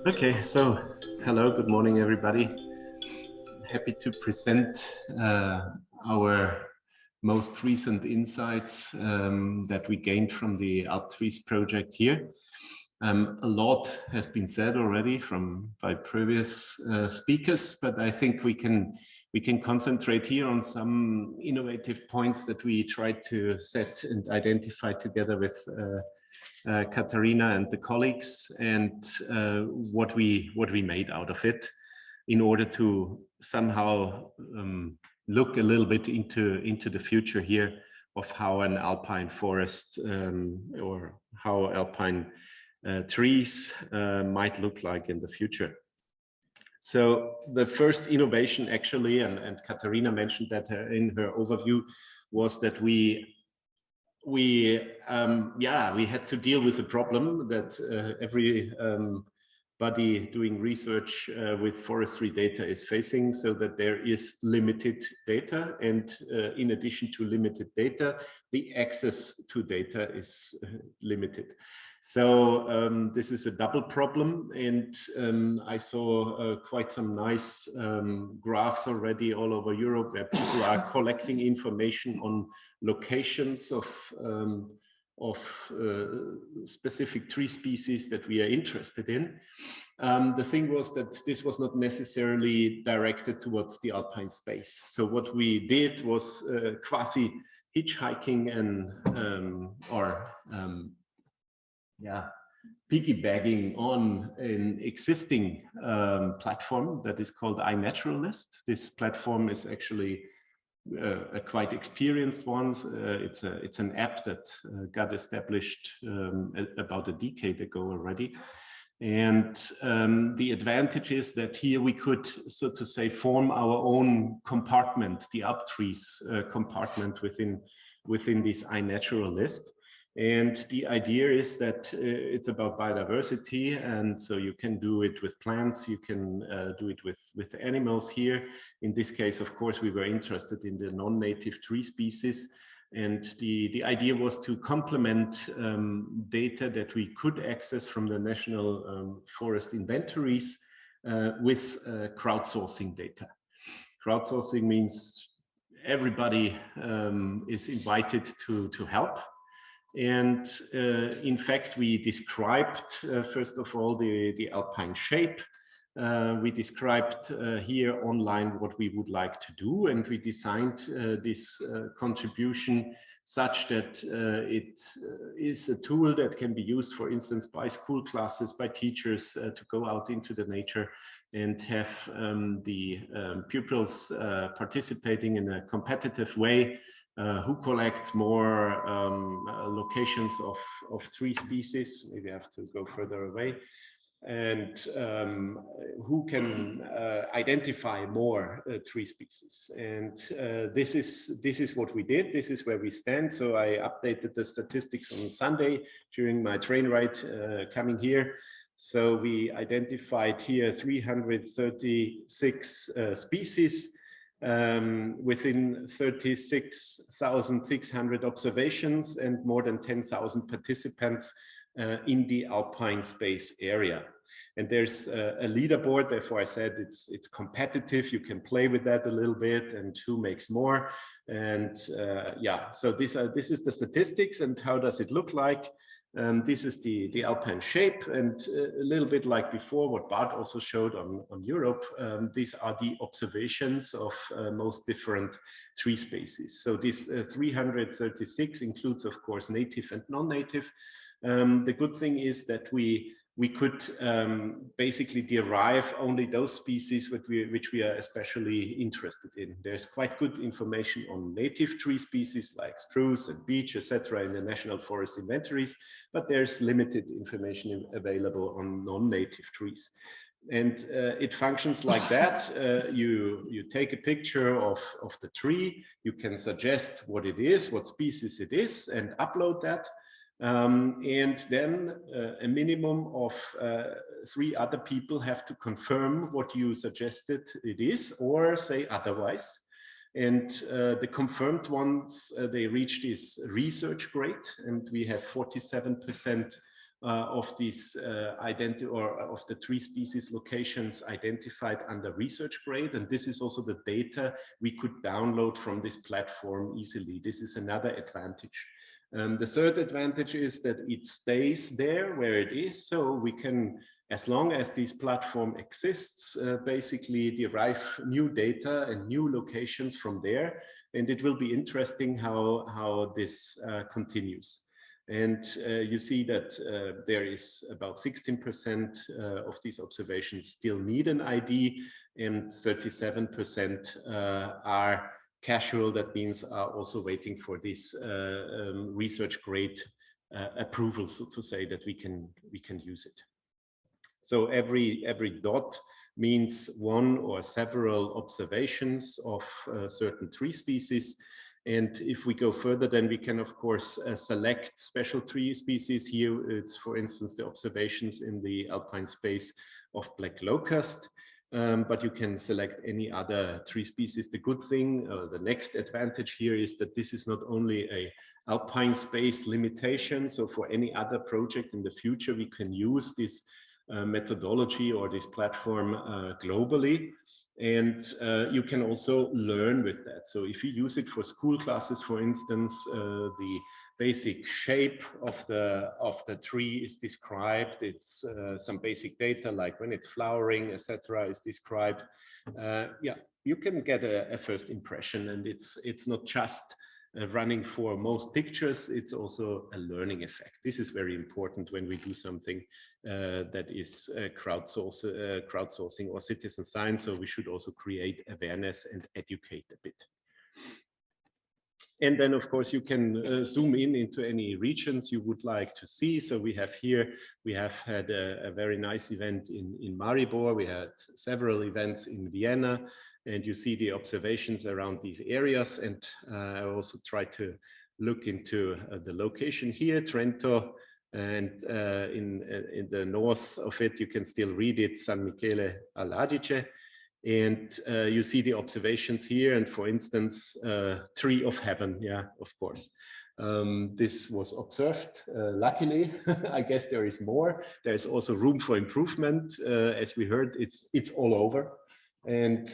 Okay, so hello, good morning, everybody. Happy to present our most recent insights that we gained from the ALPTREES project here. A lot has been said already by previous speakers, but I think we can concentrate here on some innovative points that we tried to set and identify together with Katharina and the colleagues, and what we made out of it, in order to somehow look a little bit into the future here of how an alpine forest or how alpine trees might look like in the future. So the first innovation actually, and Katharina mentioned that in her overview, was that we had to deal with the problem that everybody doing research with forestry data is facing, so that there is limited data, and in addition to limited data, the access to data is limited. So this is a double problem, and I saw quite some nice graphs already all over Europe where people are collecting information on locations of specific tree species that we are interested in. The thing was that this was not necessarily directed towards the alpine space. So what we did was quasi hitchhiking and piggybacking on an existing platform that is called iNaturalist. This platform is actually a quite experienced one. It's an app that got established about a decade ago already. And the advantage is that here we could, so to say, form our own compartment, the ALPTREES compartment within this iNaturalist. And the idea is that it's about biodiversity, and so you can do it with plants, you can do it with animals here. In this case, of course, we were interested in the non-native tree species, and the idea was to complement data that we could access from the national forest inventories with crowdsourcing data. Crowdsourcing means everybody is invited to help. And in fact, we described, first of all, the alpine shape. We described here online what we would like to do, and we designed this contribution such that it is a tool that can be used, for instance, by school classes, by teachers to go out into the nature and have the pupils participating in a competitive way. Who collects more locations of tree species? Maybe I have to go further away. And who can identify more tree species? And this is what we did. This is where we stand. So I updated the statistics on Sunday during my train ride coming here. So we identified here 336 species. Within 36,600 observations and more than 10,000 participants in the alpine space area. And there's a leaderboard, therefore I said it's competitive. You can play with that a little bit, and who makes more. And so this is the statistics, and how does it look like? This is the alpine shape, and a little bit like before, what Bart also showed on Europe, these are the observations of most different tree species. So this 336 includes, of course, native and non-native. The good thing is that we could basically derive only those species which we are especially interested in. There's quite good information on native tree species like spruce and beech, etc., in the national forest inventories, but there's limited information available on non-native trees. And it functions like that. You take a picture of the tree, you can suggest what it is, what species it is, and upload that. And then a minimum of 3 other people have to confirm what you suggested it is, or say otherwise. And the confirmed ones, they reach this research grade, and we have 47% of these of the tree species locations identified under research grade, and this is also the data we could download from this platform easily. This is another advantage. The third advantage is that it stays there where it is, so we can, as long as this platform exists, basically derive new data and new locations from there, and it will be interesting how this continues. And you see that there is about 16% of these observations still need an ID, and 37% are casual. That means are also waiting for this research grade approval, so to say, that we can use it. So every dot means one or several observations of certain tree species. And if we go further, then we can, of course, select special tree species. Here, it's, for instance, the observations in the alpine space of black locust. But you can select any other tree species. The good thing, the next advantage here is that this is not only a alpine space limitation. So for any other project in the future, we can use this methodology or this platform globally, and you can also learn with that. So if you use it for school classes, for instance, the basic shape of the tree is described. It's some basic data like when it's flowering, etc., is described. Yeah, you can get a first impression, and it's not just running for most pictures, it's also a learning effect. This is very important when we do something that is crowdsourcing or citizen science, so we should also create awareness and educate a bit. And then, of course, you can zoom in into any regions you would like to see. So we have here, we have had a very nice event in Maribor. We had several events in Vienna, and you see the observations around these areas. And I also try to look into the location here, Trento, and in the north of it, you can still read it, San Michele al Adige. And you see the observations here, and for instance, Tree of Heaven, yeah, of course. This was observed, luckily. I guess there is more. There's also room for improvement. As we heard, it's all over. And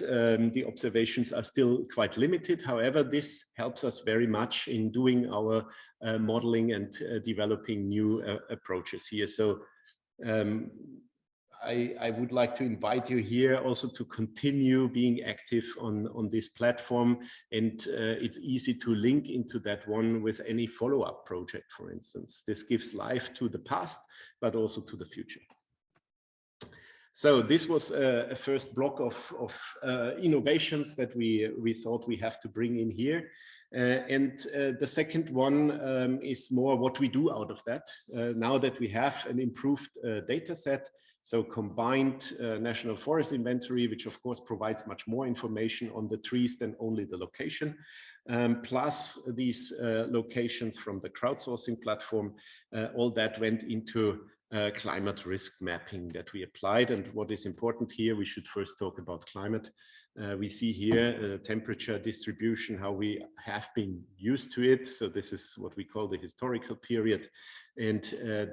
the observations are still quite limited. However, this helps us very much in doing our modeling and developing new approaches here. So I would like to invite you here also to continue being active on this platform, and it's easy to link into that one with any follow-up project, for instance. This gives life to the past, but also to the future. So this was a first block of innovations that we thought we have to bring in here. And the second one is more what we do out of that. Now that we have an improved data set, so combined national forest inventory, which of course provides much more information on the trees than only the location, plus these locations from the crowdsourcing platform, all that went into climate risk mapping that we applied. And what is important here, we should first talk about climate. We see here temperature distribution, how we have been used to it. So this is what we call the historical period. And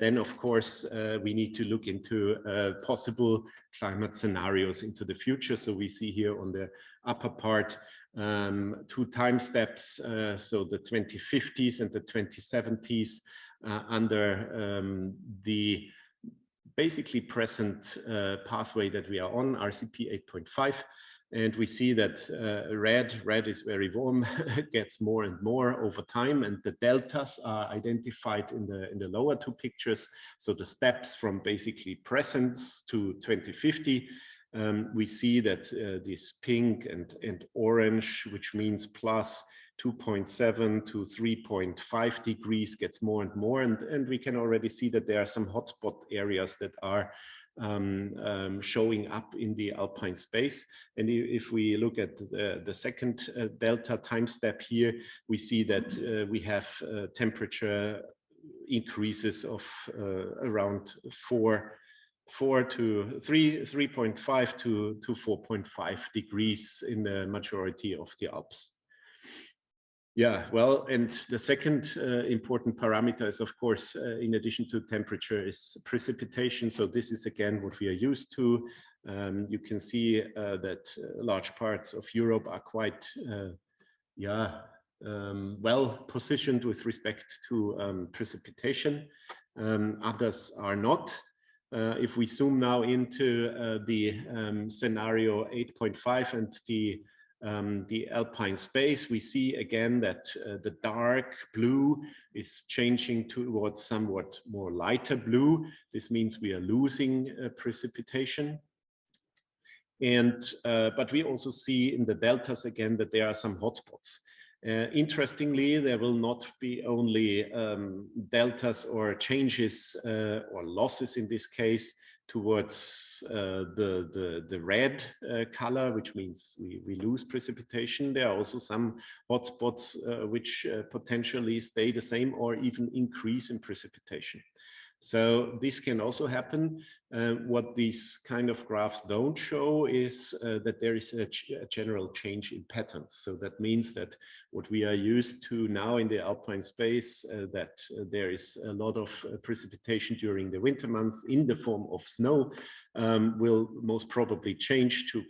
then, of course, we need to look into possible climate scenarios into the future. So we see here on the upper part, two time steps. So the 2050s and the 2070s under the basically present pathway that we are on, RCP 8.5. And we see that red is very warm, gets more and more over time, and the deltas are identified in the lower two pictures. So the steps from basically presence to 2050, we see that this pink and orange, which means plus 2.7 to 3.5 degrees, gets more and more, and we can already see that there are some hotspot areas that are showing up in the alpine space. And if we look at the second delta time step here, we see that we have temperature increases of around 3.5 to 4.5 degrees in the majority of the Alps. Yeah, well, and the second important parameter is, of course, in addition to temperature, is precipitation. So this is again what we are used to. You can see that large parts of Europe are quite, well positioned with respect to precipitation. Others are not. If we zoom now into the scenario 8.5 and the Alpine space, we see again that the dark blue is changing towards somewhat more lighter blue. This means we are losing precipitation. And but we also see in the deltas again that there are some hotspots. Interestingly, there will not be only deltas or changes or losses in this case towards the red color, which means we lose precipitation. There are also some hotspots which potentially stay the same or even increase in precipitation. So this can also happen. What these kind of graphs don't show is that there is a general change in patterns. So that means that what we are used to now in the Alpine space, that there is a lot of precipitation during the winter months in the form of snow, will most probably change to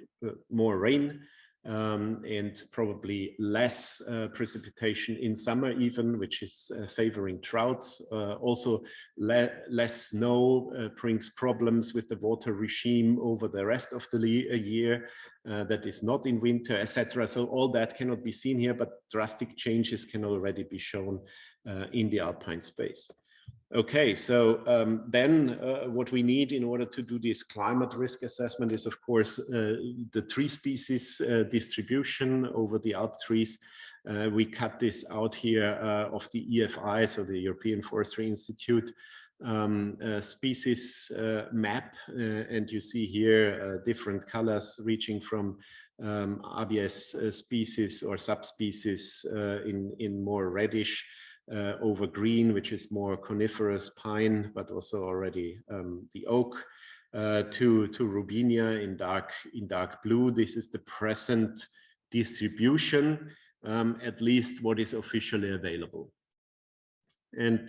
more rain. And probably less precipitation in summer even, which is favoring trouts. Also less snow brings problems with the water regime over the rest of the year that is not in winter, etc. So all that cannot be seen here, but drastic changes can already be shown in the Alpine space. Okay, so then what we need in order to do this climate risk assessment is, of course, the tree species distribution over the ALPTREES. We cut this out here of the EFI, so the European Forestry Institute species map. And you see here different colors reaching from ABS species or subspecies in more reddish over green, which is more coniferous pine, but also already the oak, to Robinia in dark blue. This is the present distribution, at least what is officially available. And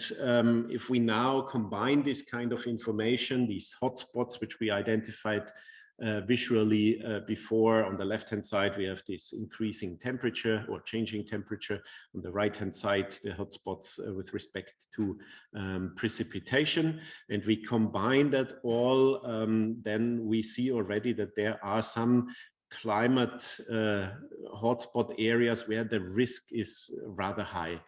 if we now combine this kind of information, these hotspots which we identified visually before, on the left-hand side, we have this increasing temperature or changing temperature. On the right-hand side, the hotspots with respect to precipitation. And we combine that all, then we see already that there are some climate hotspot areas where the risk is rather high.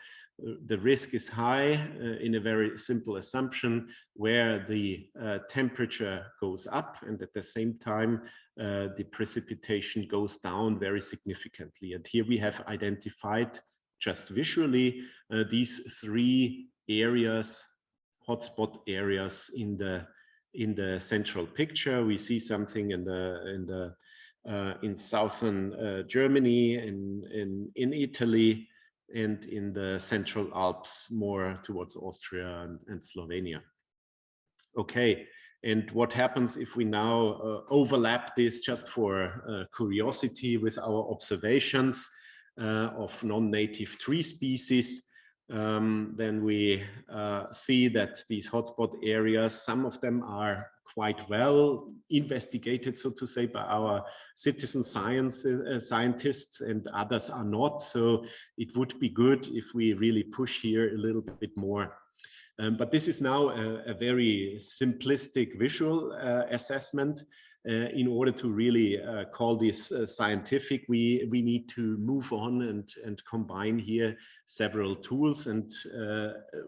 The risk is high in a very simple assumption where the temperature goes up and at the same time the precipitation goes down very significantly. And here we have identified just visually these three areas, hotspot areas in the central picture. We see something in southern Germany, in Italy, and in the Central Alps, more towards Austria and Slovenia. Okay, and what happens if we now overlap this just for curiosity with our observations of non-native tree species? Then we see that these hotspot areas, some of them are quite well investigated, so to say, by our citizen scientists, and others are not. So it would be good if we really push here a little bit more. But this is now a very simplistic visual assessment. In order to really call this scientific, we need to move on and combine here several tools, and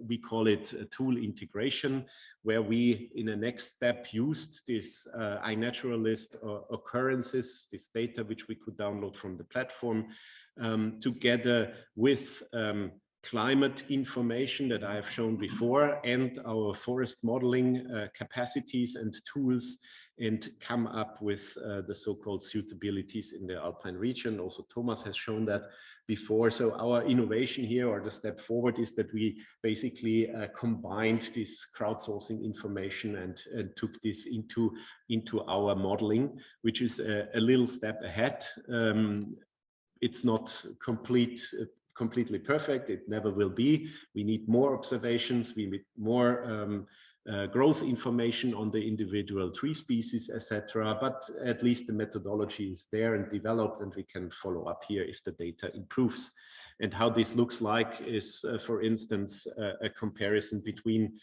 we call it a tool integration, where we in a next step used this iNaturalist occurrences, this data which we could download from the platform, together with climate information that I have shown before and our forest modeling capacities and tools, and come up with the so-called suitabilities in the Alpine region. Also, Thomas has shown that before. So our innovation here, or the step forward, is that we basically combined this crowdsourcing information and took this into our modeling, which is a little step ahead. It's not complete completely perfect. It never will be. We need more observations. We need more growth information on the individual tree species, etc. But at least the methodology is there and developed, and we can follow up here if the data improves. And how this looks like is, for instance, a comparison between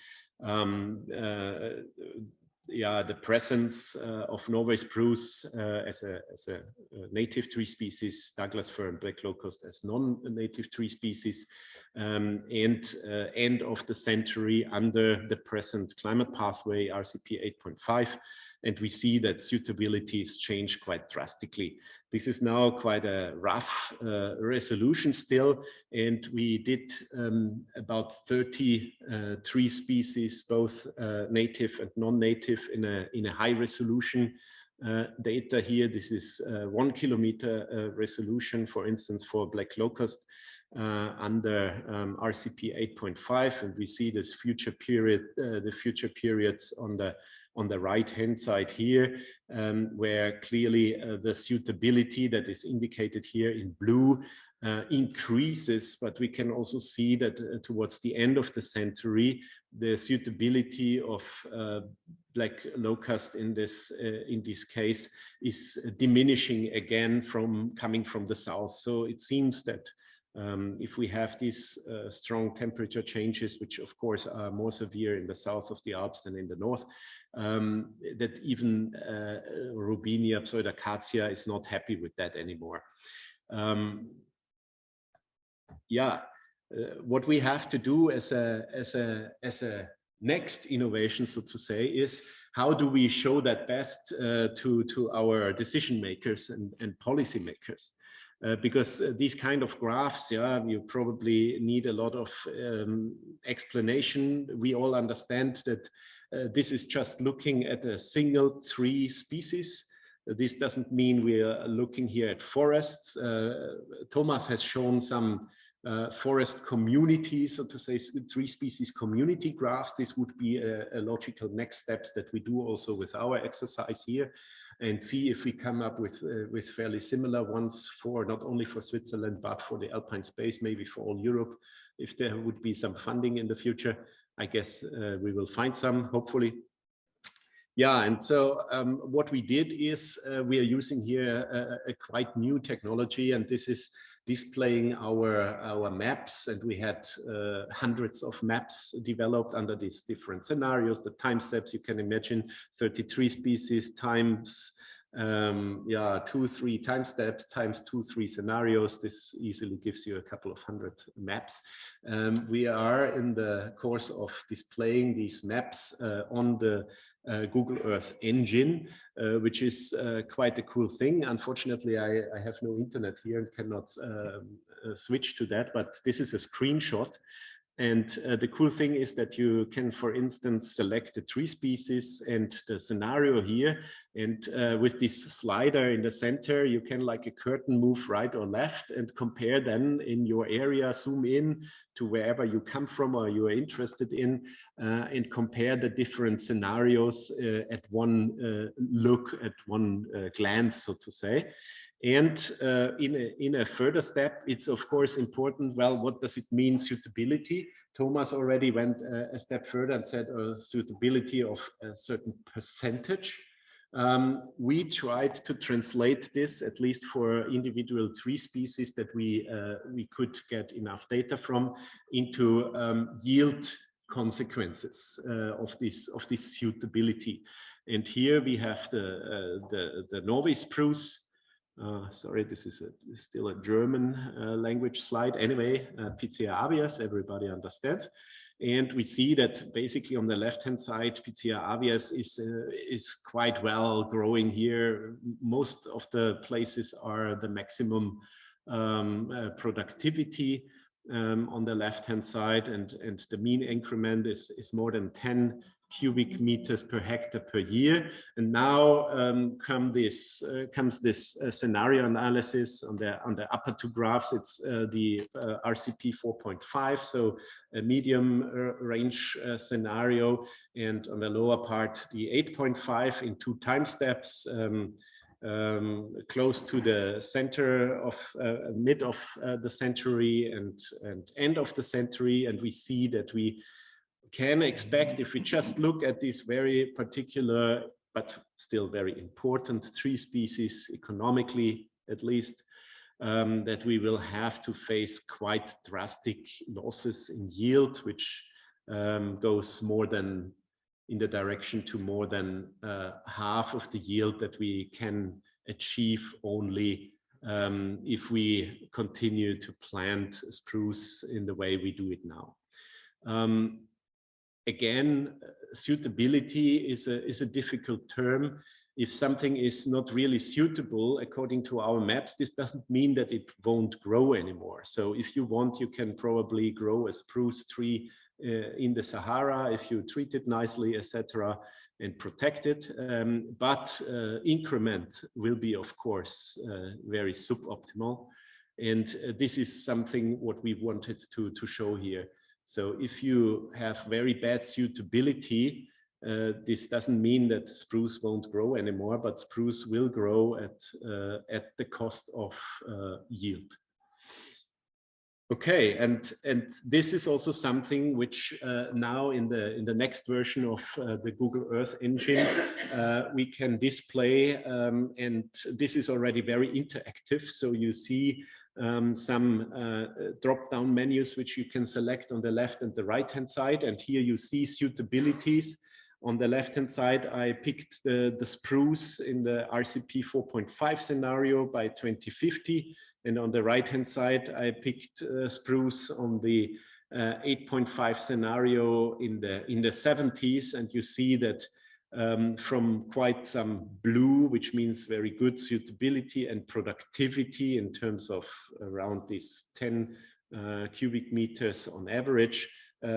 the presence of Norway spruce as a native tree species, Douglas fir and black locust as non-native tree species, and end of the century under the present climate pathway RCP 8.5. And we see that suitability has changed quite drastically. This is now quite a rough resolution still, and we did about 30 tree species, both native and non-native, in a high resolution data here. This is 1 kilometer resolution, for instance, for black locust under RCP 8.5, and we see this future period, the future periods on the right-hand side here, where clearly the suitability that is indicated here in blue increases, but we can also see that towards the end of the century, the suitability of black locust in this case is diminishing again coming from the south. So it seems that if we have these strong temperature changes, which of course are more severe in the south of the Alps than in the north, that even Robinia pseudacacia is not happy with that anymore. What we have to do as a next innovation, so to say, is how do we show that best to our decision makers and policy makers? Because these kind of graphs, you probably need a lot of explanation. We all understand that this is just looking at a single tree species. This doesn't mean we are looking here at forests. Thomas has shown some forest communities, so to say, tree species community graphs. This would be a logical next steps that we do also with our exercise here, and see if we come up with fairly similar ones for not only for Switzerland, but for the Alpine space, maybe for all Europe. If there would be some funding in the future, I guess we will find some, hopefully. Yeah, and so what we did is we are using here a quite new technology, and this is displaying our maps, and we had hundreds of maps developed under these different scenarios. The time steps, you can imagine 33 species times 2-3 time steps times 2-3 scenarios. This easily gives you a couple of hundred maps. We are in the course of displaying these maps on the Google Earth engine, which is quite a cool thing. Unfortunately, I have no internet here and cannot switch to that, but this is a screenshot. And the cool thing is that you can, for instance, select the tree species and the scenario here. And with this slider in the center, you can, like a curtain, move right or left and compare then in your area, zoom in to wherever you come from or you are interested in, and compare the different scenarios at one look, at one glance, so to say. And in a further step, it's of course important, well, what does it mean, suitability? Thomas already went a step further and said suitability of a certain percentage. We tried to translate this, at least for individual tree species that we could get enough data from, into yield consequences of this suitability. And here we have the Norway spruce. Sorry, this is still a German language slide. Anyway, Picea avias, everybody understands. And we see that basically on the left-hand side, Picea avias is quite well growing here. Most of the places are the maximum productivity on the left-hand side, and the mean increment is more than 10 cubic meters per hectare per year. And now comes this scenario analysis on the upper two graphs. It's the RCP 4.5, so a medium range scenario, and on the lower part the 8.5 in 2 time steps. close to the center of mid of the century and end of the century, and we see that we can expect, if we just look at these very particular but still very important tree species economically at least, that we will have to face quite drastic losses in yield, which goes more than in the direction to more than half of the yield that we can achieve only if we continue to plant spruce in the way we do it now. Again, suitability is a difficult term. If something is not really suitable according to our maps, this doesn't mean that it won't grow anymore. So if you want, you can probably grow a spruce tree in the Sahara if you treat it nicely, etc., and protect it. But increment will be, of course, very suboptimal. And this is something what we wanted to show here. So if you have very bad suitability, this doesn't mean that spruce won't grow anymore, but spruce will grow at the cost of yield. Okay, and this is also something which now in the next version of the Google Earth engine we can display, and this is already very interactive. So you see some drop-down menus which you can select on the left and the right-hand side, and here you see suitabilities. On the left-hand side, I picked the spruce in the RCP 4.5 scenario by 2050. And on the right-hand side, I picked spruce on the 8.5 scenario in the 70s. And you see that from quite some blue, which means very good suitability and productivity in terms of around these 10 cubic meters on average,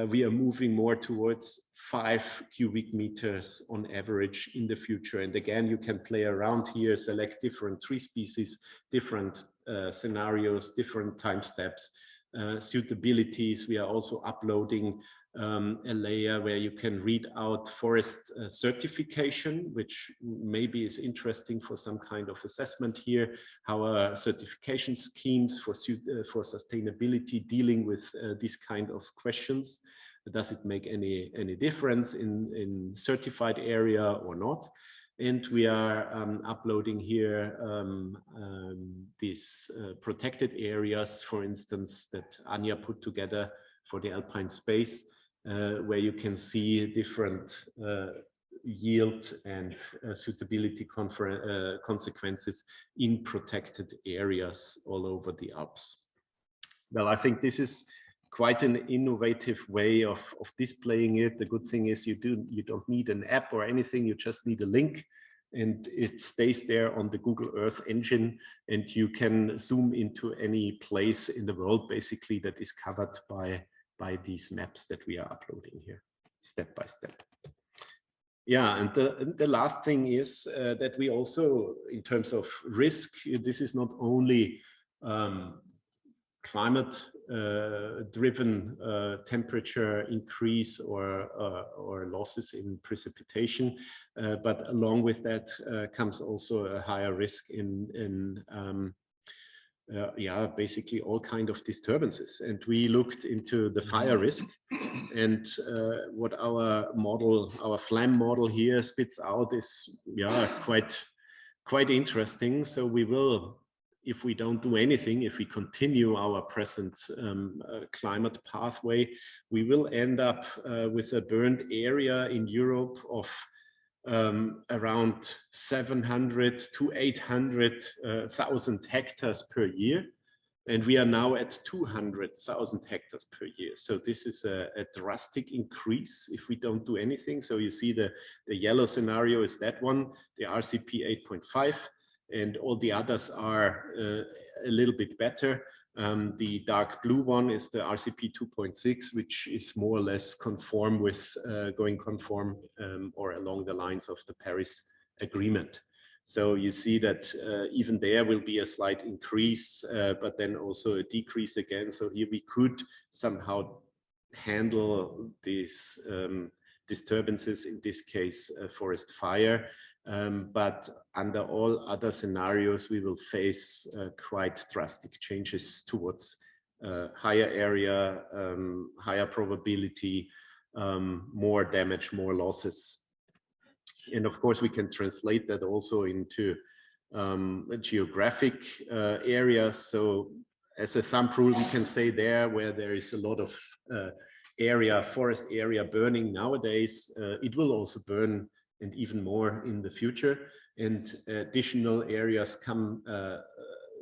we are moving more towards 5 cubic meters on average in the future. And again, you can play around here, select different tree species, different scenarios, different time steps, suitabilities. We are also uploading a layer where you can read out forest certification, which maybe is interesting for some kind of assessment here, how certification schemes for sustainability dealing with these kind of questions. Does it make any difference in certified area or not? And we are uploading here these protected areas, for instance, that Anja put together for the Alpine space, where you can see different yield and suitability consequences in protected areas all over the Alps. Well, I think this is quite an innovative way of displaying it. The good thing is you don't need an app or anything, you just need a link and it stays there on the Google Earth engine, and you can zoom into any place in the world basically that is covered by these maps that we are uploading here step by step. Yeah, and the last thing is that we also, in terms of risk, this is not only climate driven temperature increase or losses in precipitation, but along with that comes also a higher risk in yeah, basically all kind of disturbances. And we looked into the fire risk, and what our model, our FLAM model here spits out is, yeah, quite interesting. So we will, if we don't do anything, if we continue our present climate pathway, we will end up with a burned area in Europe of around 700 to 800,000 hectares per year. And we are now at 200,000 hectares per year. So this is a drastic increase if we don't do anything. So you see the yellow scenario is that one, the RCP 8.5, and all the others are a little bit better. The dark blue one is the RCP 2.6, which is more or less conform with going conform or along the lines of the Paris Agreement. So you see that even there will be a slight increase, but then also a decrease again. So here we could somehow handle these disturbances, in this case, forest fire. But under all other scenarios, we will face quite drastic changes towards higher area, higher probability, more damage, more losses. And of course, we can translate that also into geographic areas. So as a thumb rule, we can say there where there is a lot of forest area burning nowadays, it will also burn, and even more in the future. And additional areas come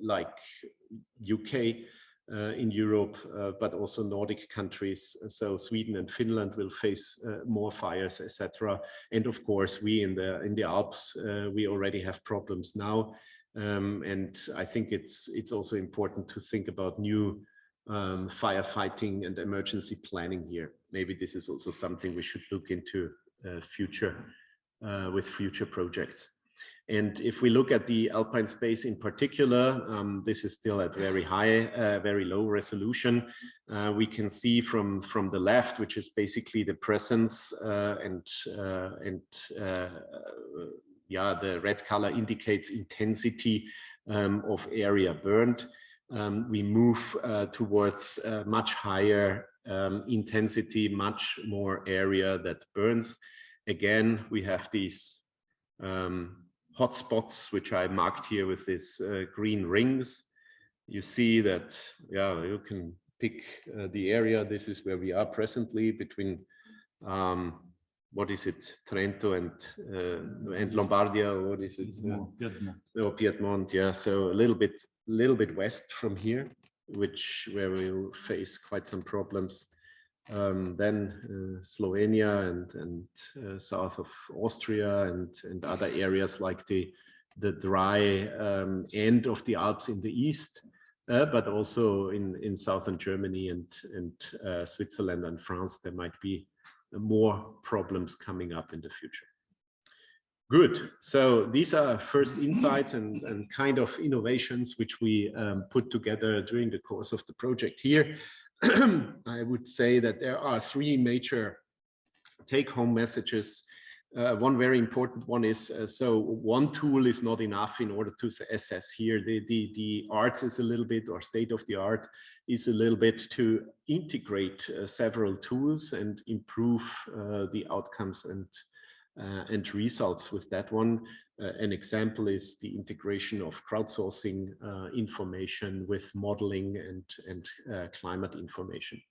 like UK, in Europe, but also Nordic countries. So Sweden and Finland will face more fires, etc. And of course, we in the Alps, we already have problems now. And I think it's also important to think about new firefighting and emergency planning here. Maybe this is also something we should look into with future projects. And if we look at the Alpine space in particular, this is still at very high, very low resolution. We can see from the left, which is basically the presence yeah, the red color indicates intensity of area burned. We move towards much higher intensity, much more area that burns. Again, we have these hotspots, which I marked here with these green rings. You see that, yeah, you can pick the area. This is where we are presently between, what is it, Trento and Lombardia, or what is it? Piedmont. Oh, Piedmont, yeah. So a little bit west from here, where we'll face quite some problems. Then Slovenia and south of Austria and other areas like the dry end of the Alps in the east, but also in southern Germany and Switzerland and France, there might be more problems coming up in the future. Good. So these are first insights and kind of innovations which we put together during the course of the project here. I would say that there are three major take-home messages. One very important one is, so one tool is not enough in order to assess here. The arts is a little bit, or state of the art is a little bit to integrate several tools and improve the outcomes and results with that one. An example is the integration of crowdsourcing information with modeling and climate information.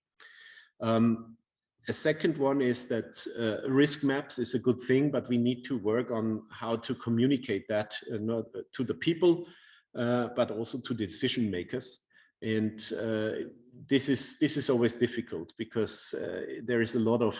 A second one is that risk maps is a good thing, but we need to work on how to communicate that not to the people, but also to the decision makers. And this is always difficult because there is a lot of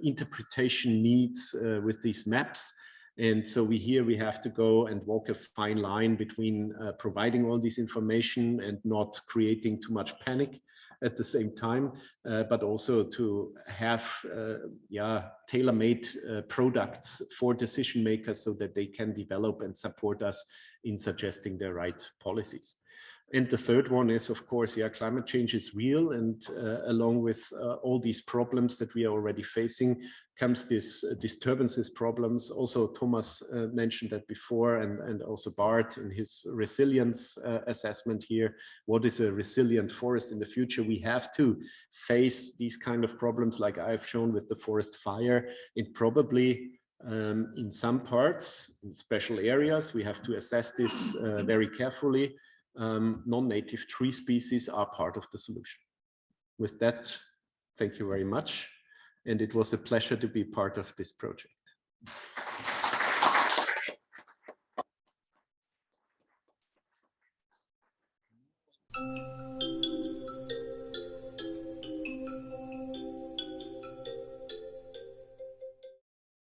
interpretation needs with these maps. And so we have to go and walk a fine line between providing all this information and not creating too much panic at the same time, but also to have tailor-made products for decision makers so that they can develop and support us in suggesting the right policies. And the third one is, of course, climate change is real, and along with all these problems that we are already facing comes this disturbances problems. Also, Thomas mentioned that before, and also Bart in his resilience assessment here. What is a resilient forest in the future? We have to face these kind of problems like I've shown with the forest fire, and probably in some parts, in special areas, we have to assess this very carefully. Non-native tree species are part of the solution. With that, thank you very much. And it was a pleasure to be part of this project.